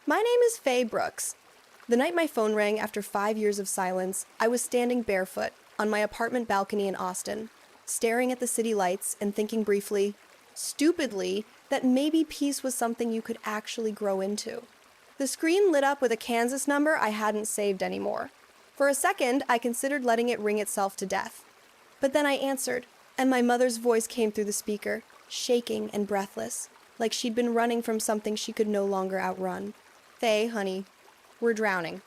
My name is Faye Brooks. The night my phone rang after 5 years of silence, I was standing barefoot on my apartment balcony in Austin, staring at the city lights and thinking briefly, stupidly, that maybe peace was something you could actually grow into. The screen lit up with a Kansas number I hadn't saved anymore. For a second, I considered letting it ring itself to death. But then I answered, and my mother's voice came through the speaker, shaking and breathless, like she'd been running from something she could no longer outrun. Faye, honey, we're drowning.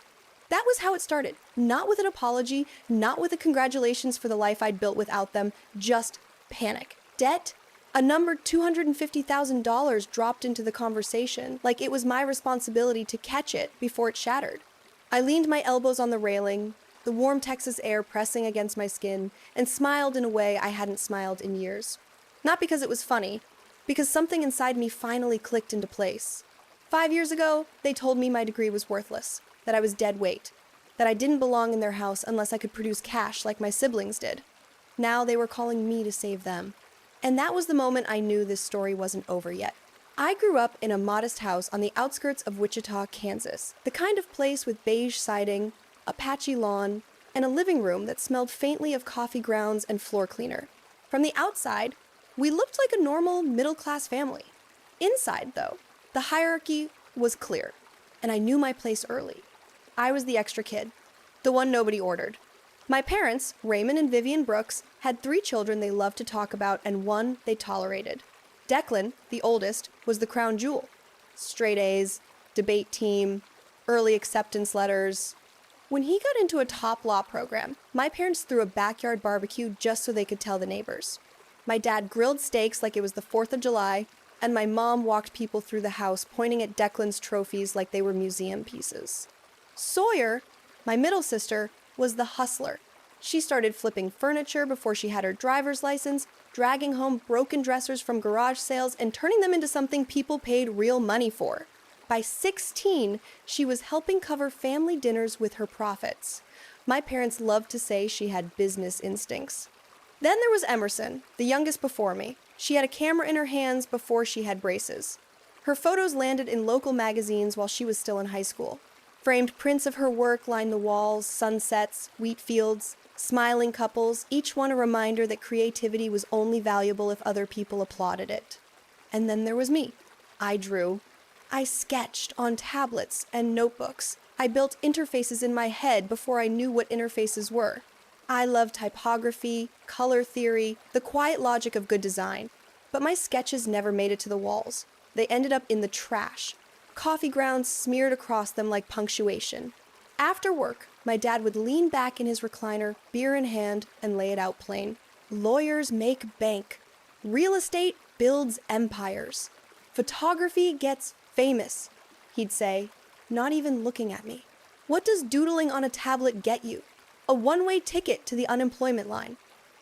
That was how it started. Not with an apology, not with a congratulations for the life I'd built without them, just panic. Debt? A number $250,000 dropped into the conversation, like it was my responsibility to catch it before it shattered. I leaned my elbows on the railing, the warm Texas air pressing against my skin, and smiled in a way I hadn't smiled in years. Not because it was funny, because something inside me finally clicked into place. 5 years ago, they told me my degree was worthless, that I was dead weight, that I didn't belong in their house unless I could produce cash like my siblings did. Now they were calling me to save them. And that was the moment I knew this story wasn't over yet. I grew up in a modest house on the outskirts of Wichita, Kansas, the kind of place with beige siding, a patchy lawn, and a living room that smelled faintly of coffee grounds and floor cleaner. From the outside, we looked like a normal middle-class family. Inside, though, the hierarchy was clear, and I knew my place early. I was the extra kid, the one nobody ordered. My parents, Raymond and Vivian Brooks, had 3 children they loved to talk about and 1 they tolerated. Declan, the oldest, was the crown jewel. Straight A's, debate team, early acceptance letters. When he got into a top law program, my parents threw a backyard barbecue just so they could tell the neighbors. My dad grilled steaks like it was the 4th of July, and my mom walked people through the house pointing at Declan's trophies like they were museum pieces. Sawyer, my middle sister, was the hustler. She started flipping furniture before she had her driver's license, dragging home broken dressers from garage sales and turning them into something people paid real money for. By 16, she was helping cover family dinners with her profits. My parents loved to say she had business instincts. Then there was Emerson, the youngest before me. She had a camera in her hands before she had braces. Her photos landed in local magazines while she was still in high school. Framed prints of her work lined the walls, sunsets, wheat fields, smiling couples, each one a reminder that creativity was only valuable if other people applauded it. And then there was me. I drew. I sketched on tablets and notebooks. I built interfaces in my head before I knew what interfaces were. I love typography, color theory, the quiet logic of good design. But my sketches never made it to the walls. They ended up in the trash. Coffee grounds smeared across them like punctuation. After work, my dad would lean back in his recliner, beer in hand, and lay it out plain. Lawyers make bank. Real estate builds empires. Photography gets famous, he'd say, not even looking at me. What does doodling on a tablet get you? A one-way ticket to the unemployment line.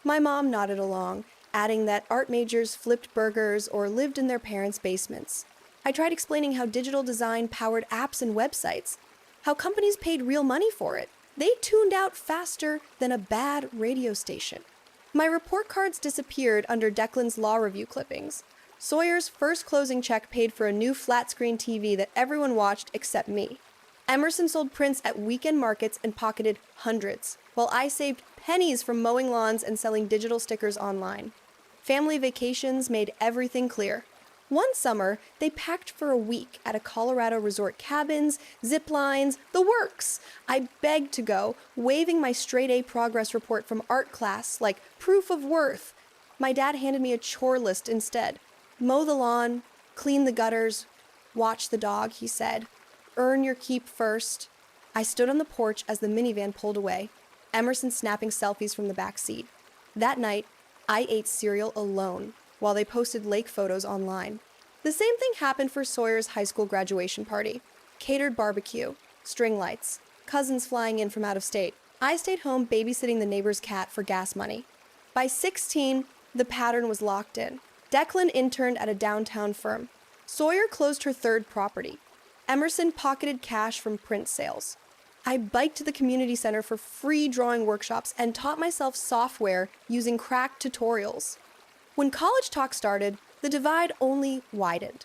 My mom nodded along, adding that art majors flipped burgers or lived in their parents' basements. I tried explaining how digital design powered apps and websites, how companies paid real money for it. They tuned out faster than a bad radio station. My report cards disappeared under Declan's law review clippings. Sawyer's first closing check paid for a new flat-screen TV that everyone watched except me. Emerson sold prints at weekend markets and pocketed hundreds, while I saved pennies from mowing lawns and selling digital stickers online. Family vacations made everything clear. One summer, they packed for a week at a Colorado resort cabins, zip lines, the works. I begged to go, waving my straight-A progress report from art class like proof of worth. My dad handed me a chore list instead. Mow the lawn, clean the gutters, watch the dog, he said. Earn your keep first. I stood on the porch as the minivan pulled away, Emerson snapping selfies from the back seat. That night, I ate cereal alone while they posted lake photos online. The same thing happened for Sawyer's high school graduation party. Catered barbecue, string lights, cousins flying in from out of state. I stayed home babysitting the neighbor's cat for gas money. By 16, the pattern was locked in. Declan interned at a downtown firm. Sawyer closed her 3rd property. Emerson pocketed cash from print sales. I biked to the community center for free drawing workshops and taught myself software using cracked tutorials. When college talk started, the divide only widened.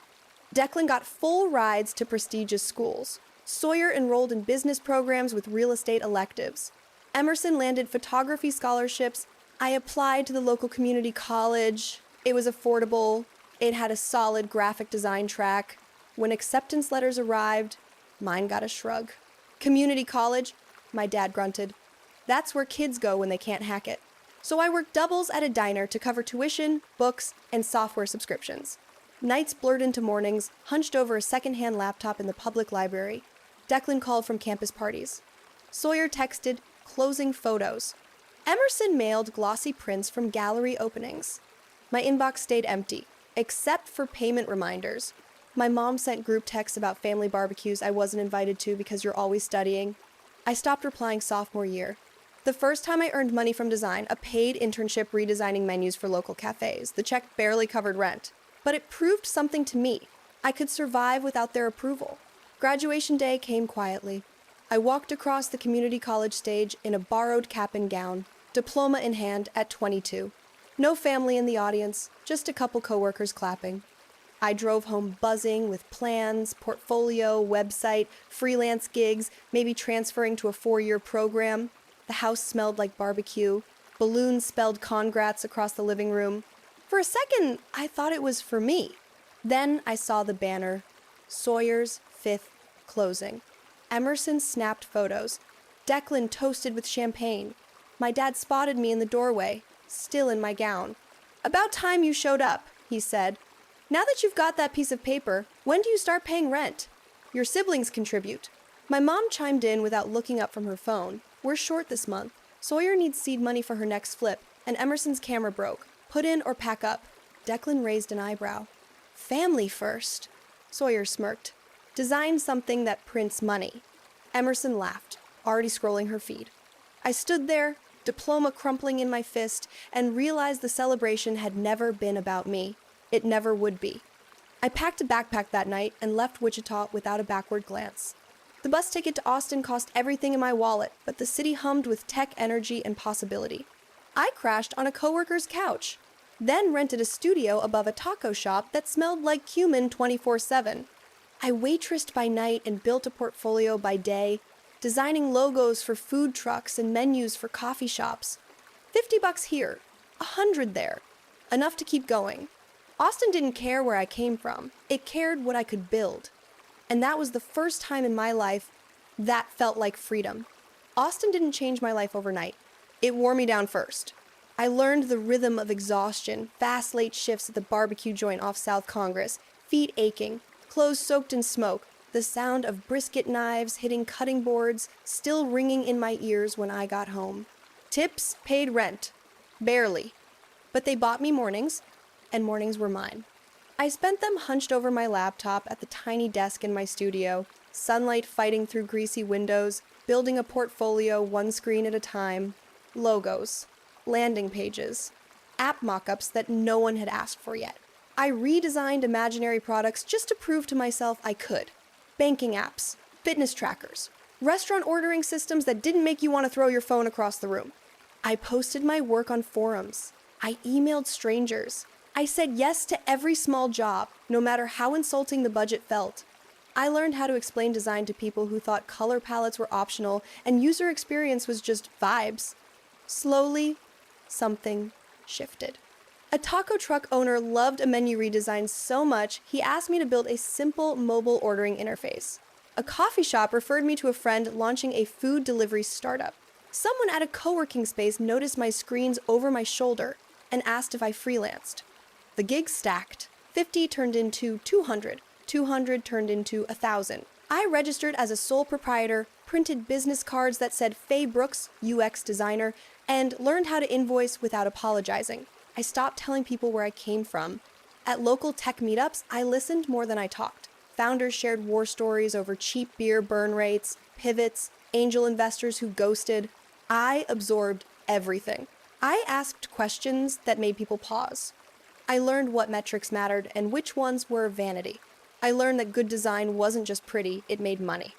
Declan got full rides to prestigious schools. Sawyer enrolled in business programs with real estate electives. Emerson landed photography scholarships. I applied to the local community college. It was affordable. It had a solid graphic design track. When acceptance letters arrived, mine got a shrug. Community college, my dad grunted. That's where kids go when they can't hack it. So I worked doubles at a diner to cover tuition, books, and software subscriptions. Nights blurred into mornings, hunched over a secondhand laptop in the public library. Declan called from campus parties. Sawyer texted, closing photos. Emerson mailed glossy prints from gallery openings. My inbox stayed empty, except for payment reminders. My mom sent group texts about family barbecues I wasn't invited to because you're always studying. I stopped replying sophomore year. The first time I earned money from design, a paid internship redesigning menus for local cafes. The check barely covered rent. But it proved something to me. I could survive without their approval. Graduation day came quietly. I walked across the community college stage in a borrowed cap and gown, diploma in hand at 22. No family in the audience, just a couple coworkers clapping. I drove home buzzing with plans, portfolio, website, freelance gigs, maybe transferring to a 4-year program. The house smelled like barbecue. Balloons spelled congrats across the living room. For a second, I thought it was for me. Then I saw the banner, Sawyer's 5th closing. Emerson snapped photos. Declan toasted with champagne. My dad spotted me in the doorway, still in my gown. "About time you showed up," he said. "Now that you've got that piece of paper, when do you start paying rent? Your siblings contribute." My mom chimed in without looking up from her phone. "We're short this month. Sawyer needs seed money for her next flip, and Emerson's camera broke. Put in or pack up." Declan raised an eyebrow. "Family first." Sawyer smirked. "Design something that prints money." Emerson laughed, already scrolling her feed. I stood there, diploma crumpling in my fist, and realized the celebration had never been about me. It never would be. I packed a backpack that night and left Wichita without a backward glance. The bus ticket to Austin cost everything in my wallet, but the city hummed with tech energy and possibility. I crashed on a coworker's couch, then rented a studio above a taco shop that smelled like cumin 24/7. I waitressed by night and built a portfolio by day, designing logos for food trucks and menus for coffee shops. $50 here, 100 there, enough to keep going. Austin didn't care where I came from. It cared what I could build. And that was the first time in my life that felt like freedom. Austin didn't change my life overnight. It wore me down first. I learned the rhythm of exhaustion, fast late shifts at the barbecue joint off South Congress, feet aching, clothes soaked in smoke, the sound of brisket knives hitting cutting boards still ringing in my ears when I got home. Tips paid rent. Barely. But they bought me mornings, and mornings were mine. I spent them hunched over my laptop at the tiny desk in my studio, sunlight fighting through greasy windows, building a portfolio one screen at a time, logos, landing pages, app mock-ups that no one had asked for yet. I redesigned imaginary products just to prove to myself I could. Banking apps, fitness trackers, restaurant ordering systems that didn't make you want to throw your phone across the room. I posted my work on forums. I emailed strangers. I said yes to every small job, no matter how insulting the budget felt. I learned how to explain design to people who thought color palettes were optional and user experience was just vibes. Slowly, something shifted. A taco truck owner loved a menu redesign so much, he asked me to build a simple mobile ordering interface. A coffee shop referred me to a friend launching a food delivery startup. Someone at a co-working space noticed my screens over my shoulder and asked if I freelanced. The gigs stacked. 50 turned into 200. 200 turned into 1,000. I registered as a sole proprietor, printed business cards that said Faye Brooks, UX designer, and learned how to invoice without apologizing. I stopped telling people where I came from. At local tech meetups, I listened more than I talked. Founders shared war stories over cheap beer burn rates, pivots, angel investors who ghosted. I absorbed everything. I asked questions that made people pause. I learned what metrics mattered and which ones were vanity. I learned that good design wasn't just pretty, it made money.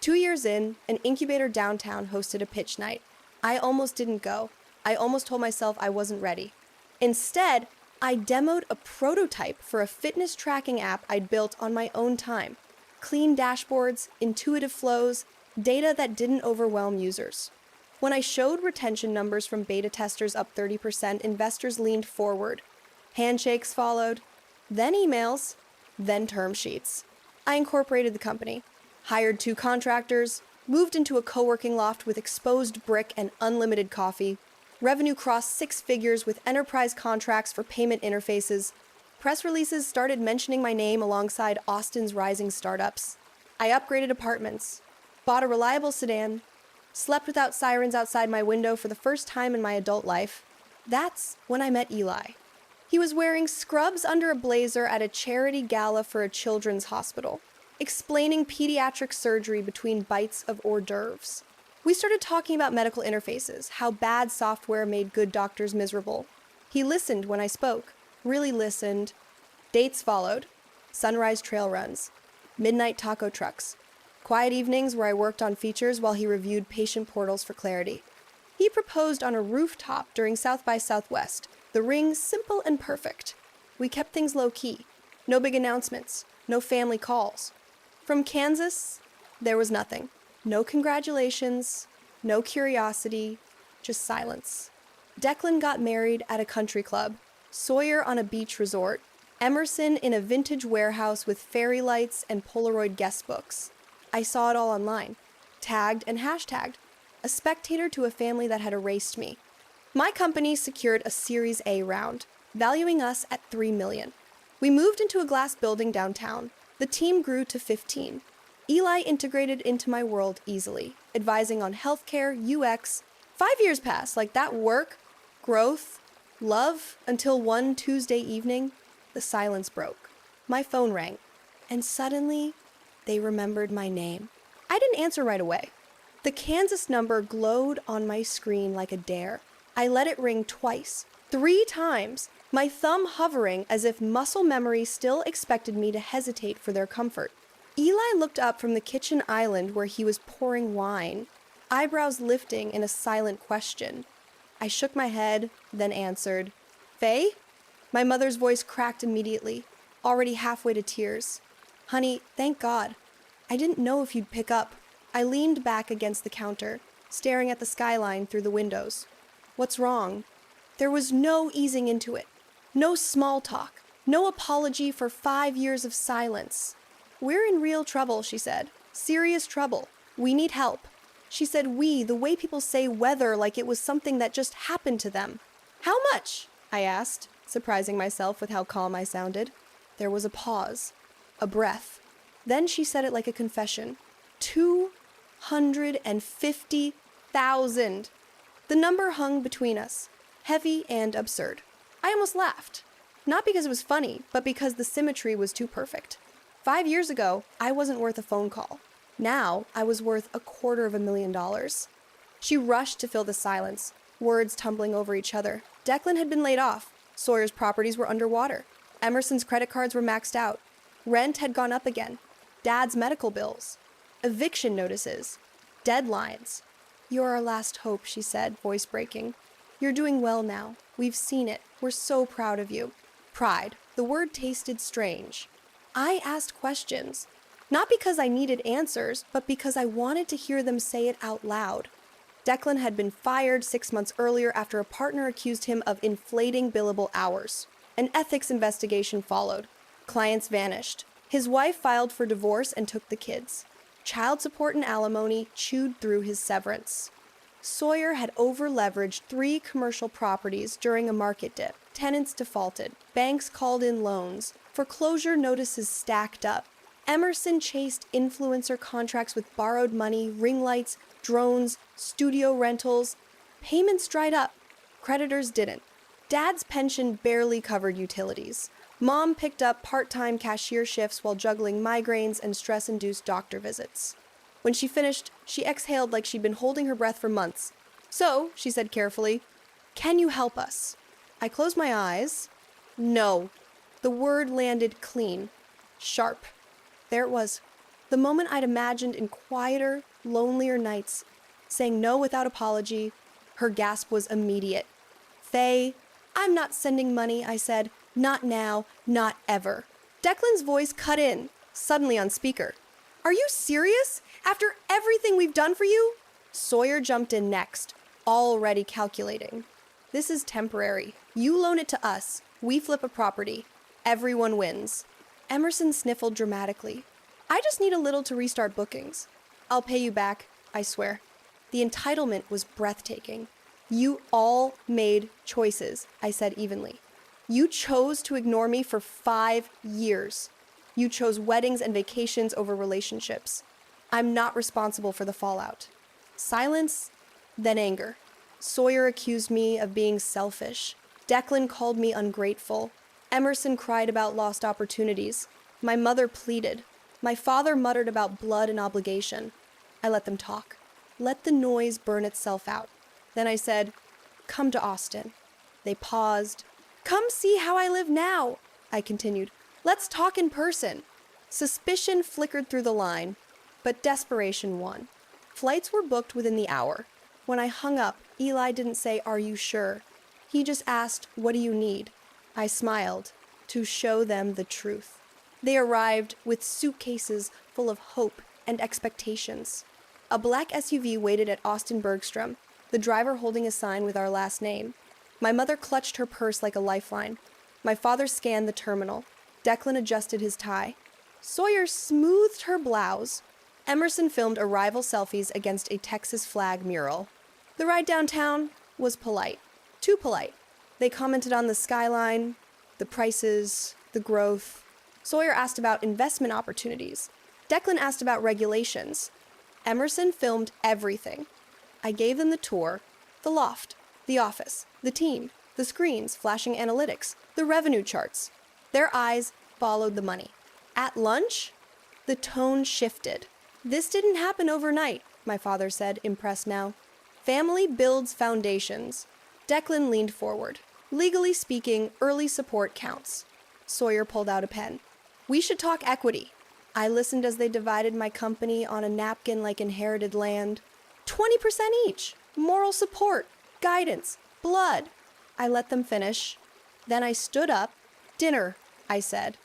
2 years in, an incubator downtown hosted a pitch night. I almost didn't go. I almost told myself I wasn't ready. Instead, I demoed a prototype for a fitness tracking app I'd built on my own time. Clean dashboards, intuitive flows, data that didn't overwhelm users. When I showed retention numbers from beta testers up 30%, investors leaned forward. Handshakes followed, then emails, then term sheets. I incorporated the company, hired 2 contractors, moved into a co-working loft with exposed brick and unlimited coffee. Revenue crossed 6 figures with enterprise contracts for payment interfaces. Press releases started mentioning my name alongside Austin's rising startups. I upgraded apartments, bought a reliable sedan, slept without sirens outside my window for the first time in my adult life. That's when I met Eli. He was wearing scrubs under a blazer at a charity gala for a children's hospital, explaining pediatric surgery between bites of hors d'oeuvres. We started talking about medical interfaces, how bad software made good doctors miserable. He listened when I spoke, really listened. Dates followed, sunrise trail runs, midnight taco trucks, quiet evenings where I worked on features while he reviewed patient portals for clarity. He proposed on a rooftop during South by Southwest, the ring simple and perfect. We kept things low-key, no big announcements, no family calls. From Kansas, there was nothing. No congratulations, no curiosity, just silence. Declan got married at a country club, Sawyer on a beach resort, Emerson in a vintage warehouse with fairy lights and Polaroid guest books. I saw it all online, tagged and hashtagged, a spectator to a family that had erased me. My company secured a Series A round, valuing us at $3 million. We moved into a glass building downtown. The team grew to 15. Eli integrated into my world easily, advising on healthcare, UX. 5 years passed, like that work, growth, love, until one Tuesday evening, the silence broke. My phone rang, and suddenly, they remembered my name. I didn't answer right away. The Kansas number glowed on my screen like a dare. I let it ring twice, 3 times, my thumb hovering as if muscle memory still expected me to hesitate for their comfort. Eli looked up from the kitchen island where he was pouring wine, eyebrows lifting in a silent question. I shook my head, then answered, "Faye?" My mother's voice cracked immediately, already halfway to tears. "Honey, thank God. I didn't know if you'd pick up." I leaned back against the counter, staring at the skyline through the windows. What's wrong? There was no easing into it. No small talk. No apology for 5 years of silence. "We're in real trouble," she said. "Serious trouble. We need help." She said we, the way people say weather like it was something that just happened to them. "How much?" I asked, surprising myself with how calm I sounded. There was a pause, a breath. Then she said it like a confession. 250,000. The number hung between us, heavy and absurd. I almost laughed. Not because it was funny, but because the symmetry was too perfect. 5 years ago, I wasn't worth a phone call. Now, I was worth $250,000. She rushed to fill the silence, words tumbling over each other. Declan had been laid off. Sawyer's properties were underwater. Emerson's credit cards were maxed out. Rent had gone up again. Dad's medical bills. Eviction notices. Deadlines. "You're our last hope," she said, voice breaking. "You're doing well now. We've seen it. We're so proud of you." Pride. The word tasted strange. I asked questions. Not because I needed answers, but because I wanted to hear them say it out loud. Declan had been fired 6 months earlier after a partner accused him of inflating billable hours. An ethics investigation followed. Clients vanished. His wife filed for divorce and took the kids. Child support and alimony chewed through his severance. Sawyer had over-leveraged 3 commercial properties during a market dip. Tenants defaulted. Banks called in loans. Foreclosure notices stacked up. Emerson chased influencer contracts with borrowed money, ring lights, drones, studio rentals. Payments dried up. Creditors didn't. Dad's pension barely covered utilities. Mom picked up part-time cashier shifts while juggling migraines and stress-induced doctor visits. When she finished, she exhaled like she'd been holding her breath for months. "So," she said carefully, "can you help us?" I closed my eyes. No. The word landed clean. Sharp. There it was. The moment I'd imagined in quieter, lonelier nights. Saying no without apology. Her gasp was immediate. "Faye, I'm not sending money, I said. Not now, not ever. Declan's voice cut in, suddenly on speaker. Are you serious? After everything we've done for you? Sawyer jumped in next, already calculating. This is temporary. You loan it to us. We flip a property. Everyone wins. Emerson sniffled dramatically. I just need a little to restart bookings. I'll pay you back, I swear. The entitlement was breathtaking. You all made choices, I said evenly. You chose to ignore me for 5 years. You chose weddings and vacations over relationships. I'm not responsible for the fallout. Silence, then anger. Sawyer accused me of being selfish. Declan called me ungrateful. Emerson cried about lost opportunities. My mother pleaded. My father muttered about blood and obligation. I let them talk. Let the noise burn itself out. Then I said, come to Austin. They paused. Come see how I live now, I continued. Let's talk in person. Suspicion flickered through the line, but desperation won. Flights were booked within the hour. When I hung up, Eli didn't say, are you sure? He just asked, what do you need? I smiled, to show them the truth. They arrived with suitcases full of hope and expectations. A black SUV waited at Austin Bergstrom, the driver holding a sign with our last name. My mother clutched her purse like a lifeline. My father scanned the terminal. Declan adjusted his tie. Sawyer smoothed her blouse. Emerson filmed arrival selfies against a Texas flag mural. The ride downtown was polite. Too polite. They commented on the skyline, the prices, the growth. Sawyer asked about investment opportunities. Declan asked about regulations. Emerson filmed everything. I gave them the tour, the loft, the office, the team, the screens, flashing analytics, the revenue charts. Their eyes followed the money. At lunch, the tone shifted. This didn't happen overnight, my father said, impressed now. Family builds foundations. Declan leaned forward. Legally speaking, early support counts. Sawyer pulled out a pen. We should talk equity. I listened as they divided my company on a napkin like inherited land. 20% each. Moral support, guidance, blood. I let them finish. Then I stood up. Dinner, I said.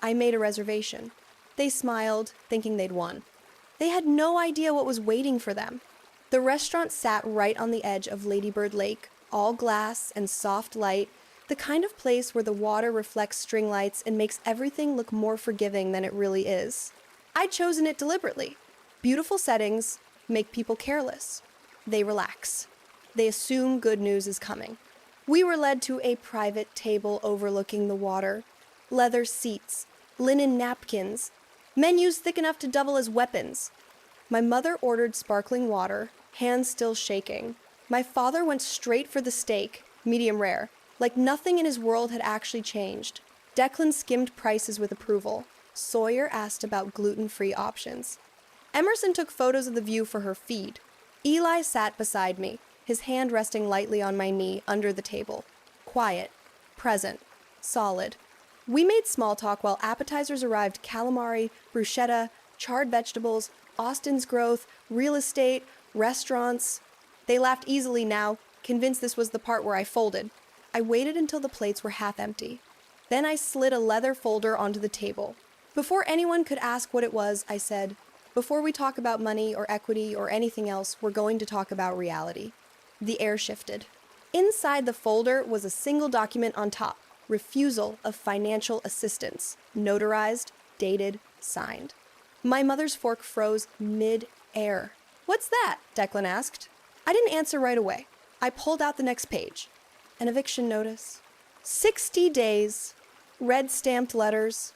I made a reservation. They smiled, thinking they'd won. They had no idea what was waiting for them. The restaurant sat right on the edge of Ladybird Lake, all glass and soft light, the kind of place where the water reflects string lights and makes everything look more forgiving than it really is. I'd chosen it deliberately. Beautiful settings make people careless. They relax. They assume good news is coming. We were led to a private table overlooking the water. Leather seats, linen napkins, menus thick enough to double as weapons. My mother ordered sparkling water, hands still shaking. My father went straight for the steak, medium rare, like nothing in his world had actually changed. Declan skimmed prices with approval. Sawyer asked about gluten-free options. Emerson took photos of the view for her feed. Eli sat beside me, his hand resting lightly on my knee under the table. Quiet, present, solid. We made small talk while appetizers arrived: calamari, bruschetta, charred vegetables, Austin's growth, real estate, restaurants. They laughed easily now, convinced this was the part where I folded. I waited until the plates were half empty. Then I slid a leather folder onto the table. Before anyone could ask what it was, I said, before we talk about money or equity or anything else, we're going to talk about reality. The air shifted. Inside the folder was a single document on top: refusal of financial assistance, notarized, dated, signed. My mother's fork froze mid-air. What's that? Declan asked. I didn't answer right away. I pulled out the next page. An eviction notice. 60 days. Red stamped letters.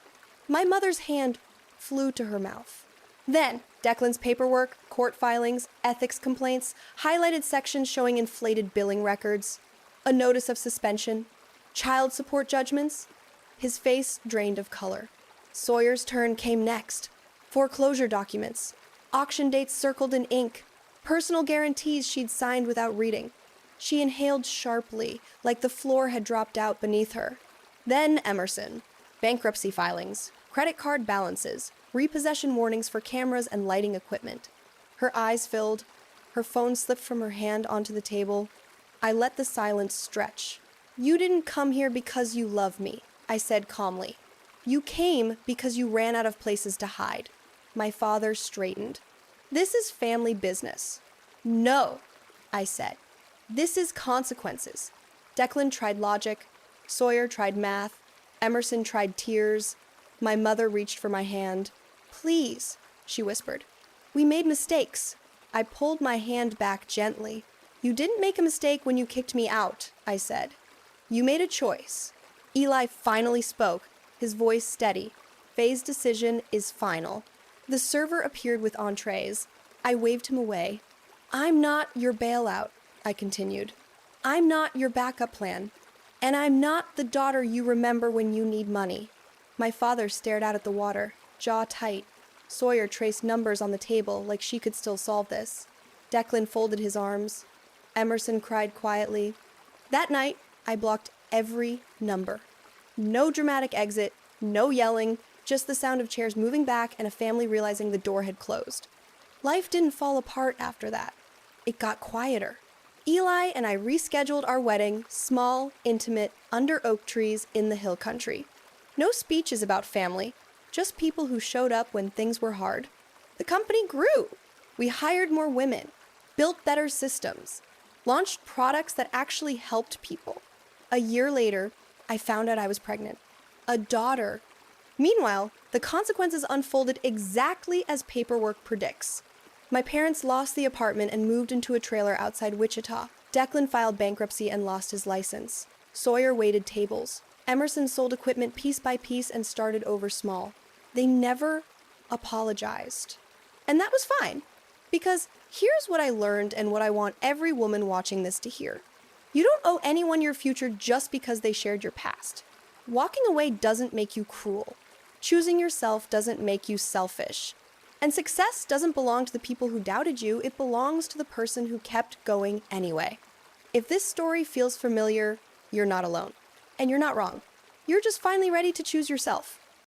My mother's hand flew to her mouth. Then, Declan's paperwork, court filings, ethics complaints, highlighted sections showing inflated billing records, a notice of suspension, child support judgments. His face drained of color. Sawyer's turn came next. Foreclosure documents, auction dates circled in ink, personal guarantees she'd signed without reading. She inhaled sharply, like the floor had dropped out beneath her. Then Emerson. Bankruptcy filings, credit card balances, repossession warnings for cameras and lighting equipment. Her eyes filled. Her phone slipped from her hand onto the table. I let the silence stretch. You didn't come here because you love me, I said calmly. You came because you ran out of places to hide. My father straightened. This is family business. No, I said. This is consequences. Declan tried logic. Sawyer tried math. Emerson tried tears. My mother reached for my hand. Please, she whispered. We made mistakes. I pulled my hand back gently. You didn't make a mistake when you kicked me out, I said. You made a choice. Eli finally spoke, his voice steady. Faye's decision is final. The server appeared with entrees. I waved him away. I'm not your bailout, I continued. I'm not your backup plan. And I'm not the daughter you remember when you need money. My father stared out at the water, jaw tight. Sawyer traced numbers on the table like she could still solve this. Declan folded his arms. Emerson cried quietly. That night, I blocked every number. No dramatic exit, no yelling, just the sound of chairs moving back and a family realizing the door had closed. Life didn't fall apart after that. It got quieter. Eli and I rescheduled our wedding, small, intimate, under oak trees in the hill country. No speeches about family, just people who showed up when things were hard. The company grew. We hired more women, built better systems, launched products that actually helped people. A year later, I found out I was pregnant. A daughter. Meanwhile, the consequences unfolded exactly as paperwork predicts. My parents lost the apartment and moved into a trailer outside Wichita. Declan filed bankruptcy and lost his license. Sawyer waited tables. Emerson sold equipment piece by piece and started over small. They never apologized. And that was fine, because here's what I learned and what I want every woman watching this to hear. You don't owe anyone your future just because they shared your past. Walking away doesn't make you cruel. Choosing yourself doesn't make you selfish. And success doesn't belong to the people who doubted you, it belongs to the person who kept going anyway. If this story feels familiar, you're not alone. And you're not wrong. You're just finally ready to choose yourself.